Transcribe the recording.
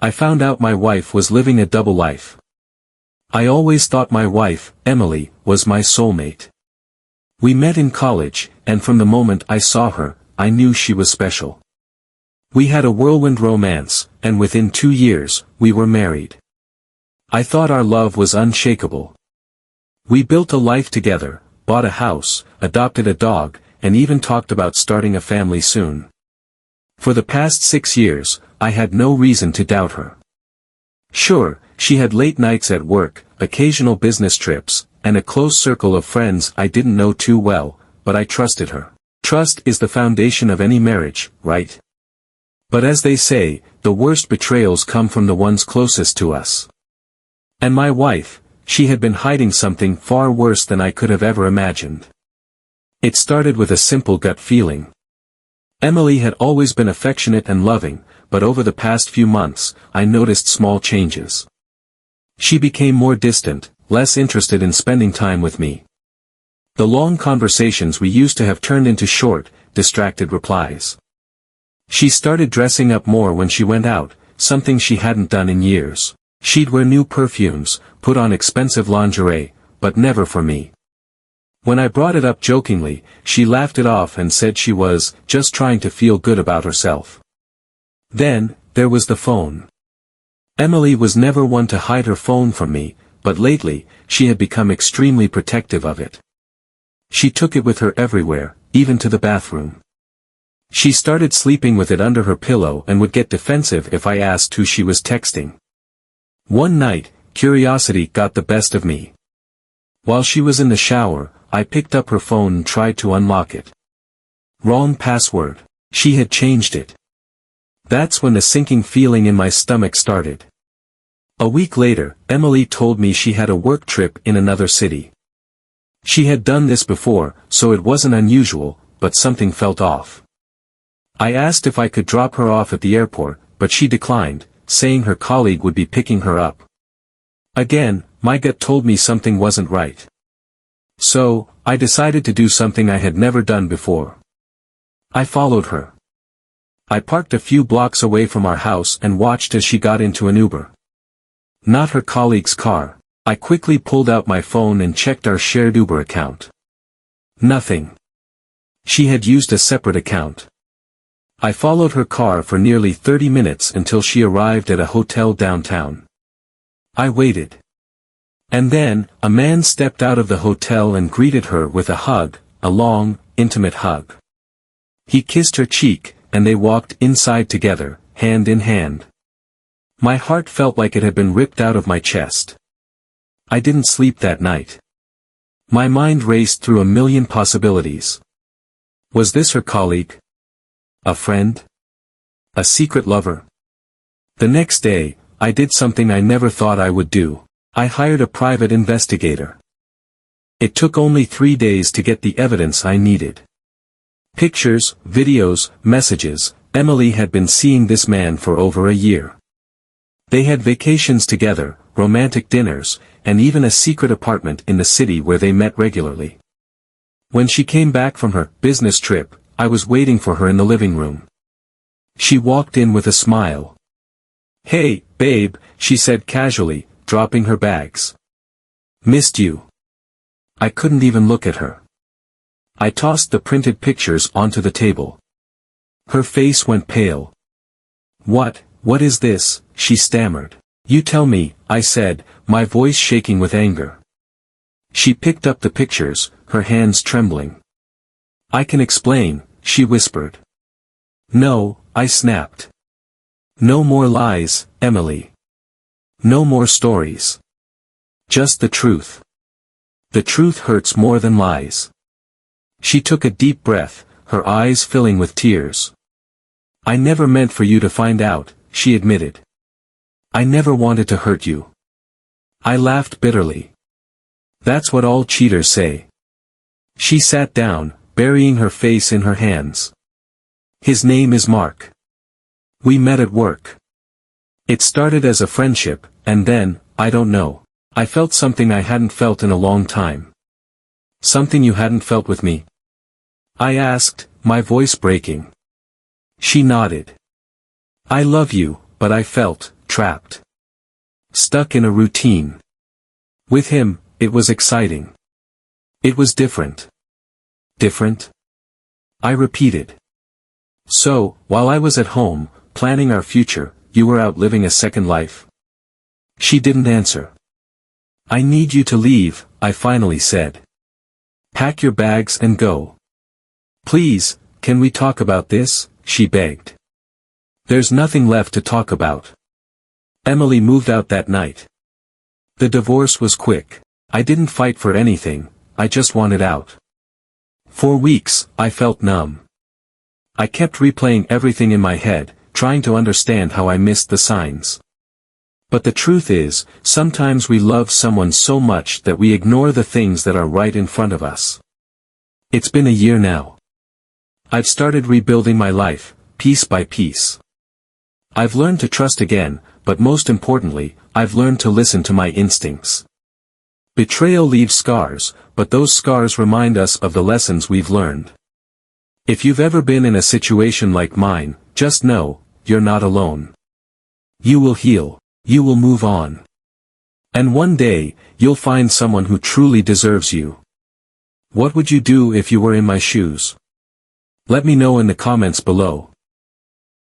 I found out my wife was living a double life. I always thought my wife, Emily, was my soulmate. We met in college, and from the moment I saw her, I knew she was special. We had a whirlwind romance, and within 2 years, we were married. I thought our love was unshakable. We built a life together, bought a house, adopted a dog, and even talked about starting a family soon. For the past 6 years, I had no reason to doubt her. Sure, she had late nights at work, occasional business trips, and a close circle of friends I didn't know too well, but I trusted her. Trust is the foundation of any marriage, right? But as they say, the worst betrayals come from the ones closest to us. And my wife, she had been hiding something far worse than I could have ever imagined. It started with a simple gut feeling. Emily had always been affectionate and loving, but over the past few months, I noticed small changes. She became more distant, less interested in spending time with me. The long conversations we used to have turned into short, distracted replies. She started dressing up more when she went out, something she hadn't done in years. She'd wear new perfumes, put on expensive lingerie, but never for me. When I brought it up jokingly, she laughed it off and said she was just trying to feel good about herself. Then, there was the phone. Emily was never one to hide her phone from me, but lately, she had become extremely protective of it. She took it with her everywhere, even to the bathroom. She started sleeping with it under her pillow and would get defensive if I asked who she was texting. One night, curiosity got the best of me. While she was in the shower, I picked up her phone and tried to unlock it. Wrong password. She had changed it. That's when the sinking feeling in my stomach started. A week later, Emily told me she had a work trip in another city. She had done this before, so it wasn't unusual, but something felt off. I asked if I could drop her off at the airport, but she declined, saying her colleague would be picking her up. Again, my gut told me something wasn't right. So, I decided to do something I had never done before. I followed her. I parked a few blocks away from our house and watched as she got into an Uber. Not her colleague's car. I quickly pulled out my phone and checked our shared Uber account. Nothing. She had used a separate account. I followed her car for nearly 30 minutes until she arrived at a hotel downtown. I waited. And then, a man stepped out of the hotel and greeted her with a hug, a long, intimate hug. He kissed her cheek, and they walked inside together, hand in hand. My heart felt like it had been ripped out of my chest. I didn't sleep that night. My mind raced through a million possibilities. Was this her colleague? A friend? A secret lover? The next day, I did something I never thought I would do. I hired a private investigator. It took only 3 days to get the evidence I needed. Pictures, videos, messages. Emily had been seeing this man for over a year. They had vacations together, romantic dinners, and even a secret apartment in the city where they met regularly. When she came back from her business trip, I was waiting for her in the living room. She walked in with a smile. "Hey, babe," she said casually, dropping her bags. "Missed you." I couldn't even look at her. I tossed the printed pictures onto the table. Her face went pale. What is this?" she stammered. "You tell me," I said, my voice shaking with anger. She picked up the pictures, her hands trembling. "I can explain," she whispered. "No," I snapped. "No more lies, Emily. No more stories. Just the truth. The truth hurts more than lies." She took a deep breath, her eyes filling with tears. "I never meant for you to find out," she admitted. "I never wanted to hurt you." I laughed bitterly. "That's what all cheaters say." She sat down, burying her face in her hands. "His name is Mark. We met at work. It started as a friendship, and then, I don't know, I felt something I hadn't felt in a long time." "Something you hadn't felt with me?" I asked, my voice breaking. She nodded. "I love you, but I felt trapped. Stuck in a routine. With him, it was exciting. It was different. Different? I repeated. So, while I was at home, planning our future, you were out living a second life? She didn't answer. I need you to leave, I finally said. Pack your bags and go. Please, can we talk about this? She begged. There's nothing left to talk about. Emily moved out that night. The divorce was quick. I didn't fight for anything, I just wanted out. For weeks, I felt numb. I kept replaying everything in my head, trying to understand how I missed the signs. But the truth is, sometimes we love someone so much that we ignore the things that are right in front of us. It's been a year now. I've started rebuilding my life, piece by piece. I've learned to trust again, but most importantly, I've learned to listen to my instincts. Betrayal leaves scars, but those scars remind us of the lessons we've learned. If you've ever been in a situation like mine, just know, you're not alone. You will heal. You will move on. And one day, you'll find someone who truly deserves you. What would you do if you were in my shoes? Let me know in the comments below.